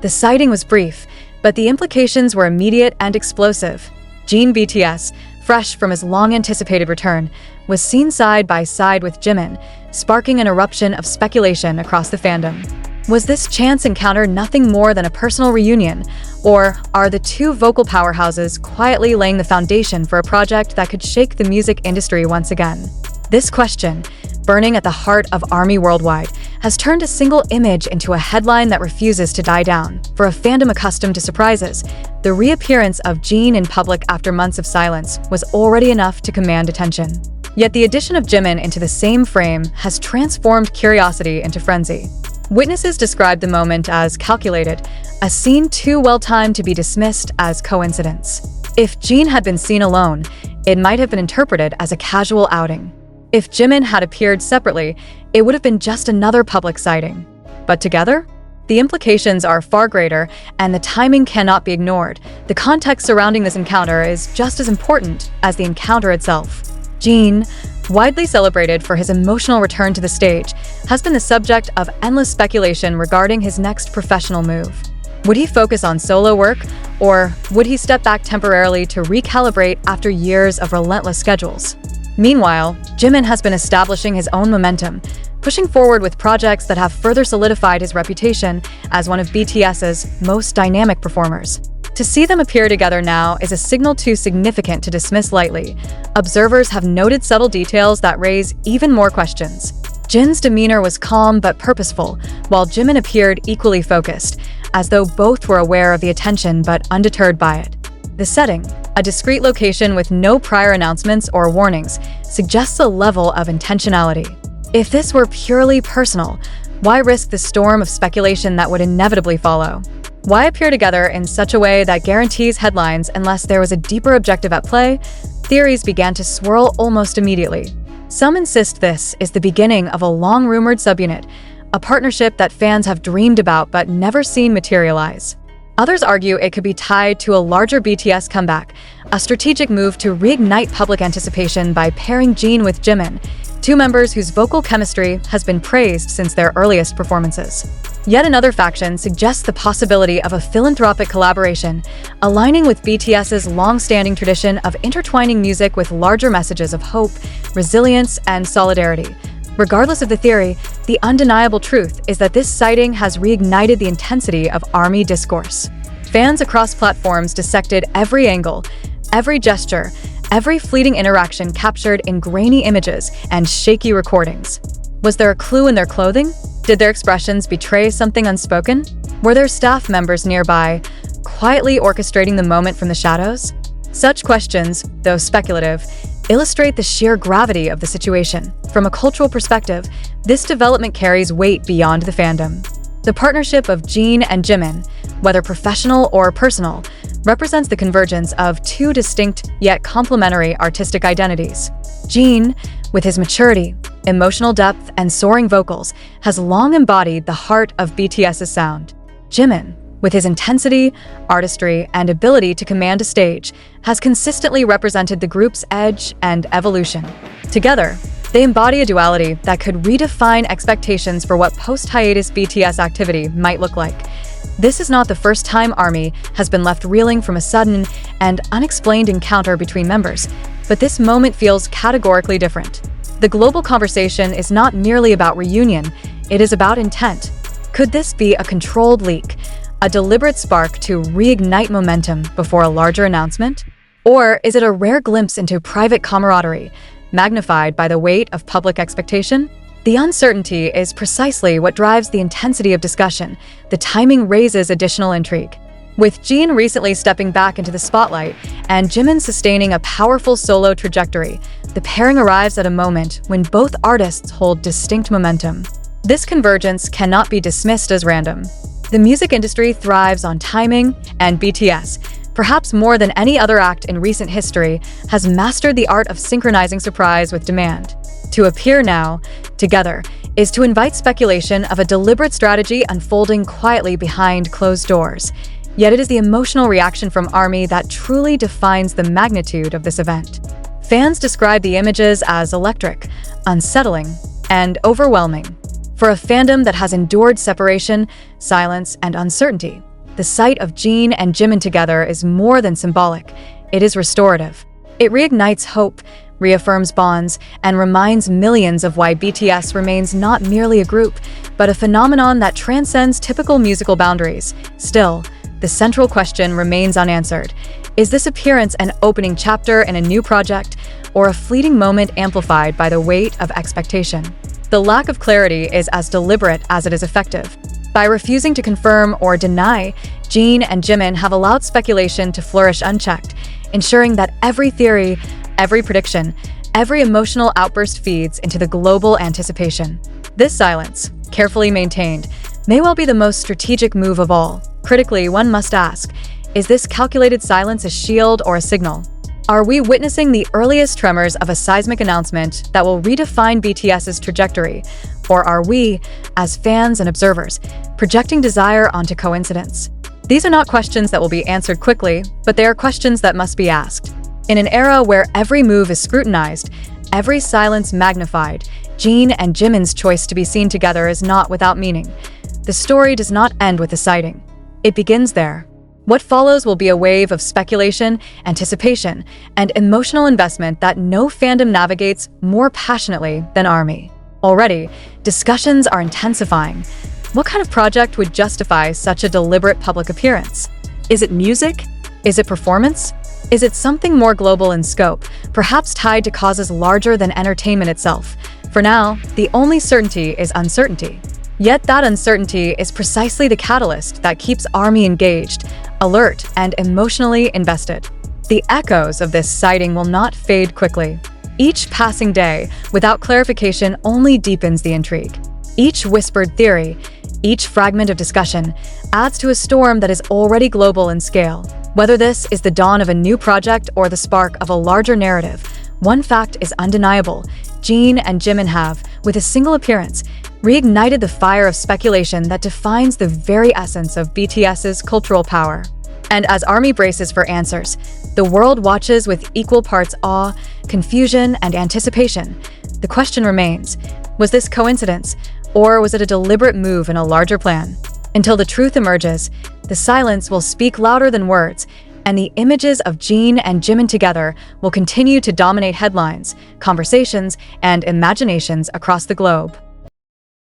The sighting was brief, but the implications were immediate and explosive. Jin BTS, fresh from his long-anticipated return, was seen side by side with Jimin, sparking an eruption of speculation across the fandom. Was this chance encounter nothing more than a personal reunion, or are the two vocal powerhouses quietly laying the foundation for a project that could shake the music industry once again? This question, burning at the heart of ARMY worldwide, has turned a single image into a headline that refuses to die down. For a fandom accustomed to surprises, the reappearance of Jin in public after months of silence was already enough to command attention. Yet the addition of Jimin into the same frame has transformed curiosity into frenzy. Witnesses described the moment as calculated, a scene too well-timed to be dismissed as coincidence. If Jin had been seen alone, it might have been interpreted as a casual outing. If Jimin had appeared separately, it would have been just another public sighting. But together? The implications are far greater, and the timing cannot be ignored. The context surrounding this encounter is just as important as the encounter itself. Jin, widely celebrated for his emotional return to the stage, has been the subject of endless speculation regarding his next professional move. Would he focus on solo work, or would he step back temporarily to recalibrate after years of relentless schedules? Meanwhile, Jimin has been establishing his own momentum, pushing forward with projects that have further solidified his reputation as one of BTS's most dynamic performers. To see them appear together now is a signal too significant to dismiss lightly. Observers have noted subtle details that raise even more questions. Jin's demeanor was calm but purposeful, while Jimin appeared equally focused, as though both were aware of the attention but undeterred by it. The setting, a discreet location with no prior announcements or warnings, suggests a level of intentionality. If this were purely personal, why risk the storm of speculation that would inevitably follow? Why appear together in such a way that guarantees headlines unless there was a deeper objective at play? Theories began to swirl almost immediately. Some insist this is the beginning of a long-rumored subunit, a partnership that fans have dreamed about but never seen materialize. Others argue it could be tied to a larger BTS comeback, a strategic move to reignite public anticipation by pairing Jin with Jimin, two members whose vocal chemistry has been praised since their earliest performances. Yet another faction suggests the possibility of a philanthropic collaboration, aligning with BTS's long-standing tradition of intertwining music with larger messages of hope, resilience, and solidarity. Regardless of the theory, the undeniable truth is that this sighting has reignited the intensity of ARMY discourse. Fans across platforms dissected every angle, every gesture, every fleeting interaction captured in grainy images and shaky recordings. Was there a clue in their clothing? Did their expressions betray something unspoken? Were there staff members nearby, quietly orchestrating the moment from the shadows? Such questions, though speculative, illustrate the sheer gravity of the situation. From a cultural perspective, this development carries weight beyond the fandom. The partnership of Jin and Jimin, whether professional or personal, represents the convergence of two distinct yet complementary artistic identities. Jin, with his maturity, emotional depth, and soaring vocals, has long embodied the heart of BTS's sound. Jimin, with his intensity, artistry, and ability to command a stage, has consistently represented the group's edge and evolution. Together, they embody a duality that could redefine expectations for what post-hiatus BTS activity might look like. This is not the first time ARMY has been left reeling from a sudden and unexplained encounter between members, but this moment feels categorically different. The global conversation is not merely about reunion, it is about intent. Could this be a controlled leak, a deliberate spark to reignite momentum before a larger announcement? Or is it a rare glimpse into private camaraderie, magnified by the weight of public expectation? The uncertainty is precisely what drives the intensity of discussion. The timing raises additional intrigue. With Jin recently stepping back into the spotlight and Jimin sustaining a powerful solo trajectory, the pairing arrives at a moment when both artists hold distinct momentum. This convergence cannot be dismissed as random. The music industry thrives on timing, and BTS, perhaps more than any other act in recent history, has mastered the art of synchronizing surprise with demand. To appear now, together, is to invite speculation of a deliberate strategy unfolding quietly behind closed doors. Yet it is the emotional reaction from ARMY that truly defines the magnitude of this event. Fans describe the images as electric, unsettling, and overwhelming. For a fandom that has endured separation, silence, and uncertainty, the sight of Jin and Jimin together is more than symbolic. It is restorative. It reignites hope, reaffirms bonds, and reminds millions of why BTS remains not merely a group, but a phenomenon that transcends typical musical boundaries. Still, the central question remains unanswered. Is this appearance an opening chapter in a new project, or a fleeting moment amplified by the weight of expectation? The lack of clarity is as deliberate as it is effective. By refusing to confirm or deny, Jin and Jimin have allowed speculation to flourish unchecked, ensuring that every theory, every prediction, every emotional outburst feeds into the global anticipation. This silence, carefully maintained, may well be the most strategic move of all. Critically, one must ask, is this calculated silence a shield or a signal? Are we witnessing the earliest tremors of a seismic announcement that will redefine BTS's trajectory? Or are we, as fans and observers, projecting desire onto coincidence? These are not questions that will be answered quickly, but they are questions that must be asked. In an era where every move is scrutinized, every silence magnified, Jin and Jimin's choice to be seen together is not without meaning. The story does not end with the sighting. It begins there. What follows will be a wave of speculation, anticipation, and emotional investment that no fandom navigates more passionately than ARMY. Already, discussions are intensifying. What kind of project would justify such a deliberate public appearance? Is it music? Is it performance? Is it something more global in scope, perhaps tied to causes larger than entertainment itself? For now, the only certainty is uncertainty. Yet that uncertainty is precisely the catalyst that keeps ARMY engaged, alert, and emotionally invested. The echoes of this sighting will not fade quickly. Each passing day, without clarification, only deepens the intrigue. Each whispered theory, each fragment of discussion, adds to a storm that is already global in scale. Whether this is the dawn of a new project or the spark of a larger narrative, one fact is undeniable. Jin and Jimin have, with a single appearance, reignited the fire of speculation that defines the very essence of BTS's cultural power. And as ARMY braces for answers, the world watches with equal parts awe, confusion, and anticipation. The question remains, was this coincidence, or was it a deliberate move in a larger plan? Until the truth emerges, the silence will speak louder than words, and the images of Jin and Jimin together will continue to dominate headlines, conversations, and imaginations across the globe.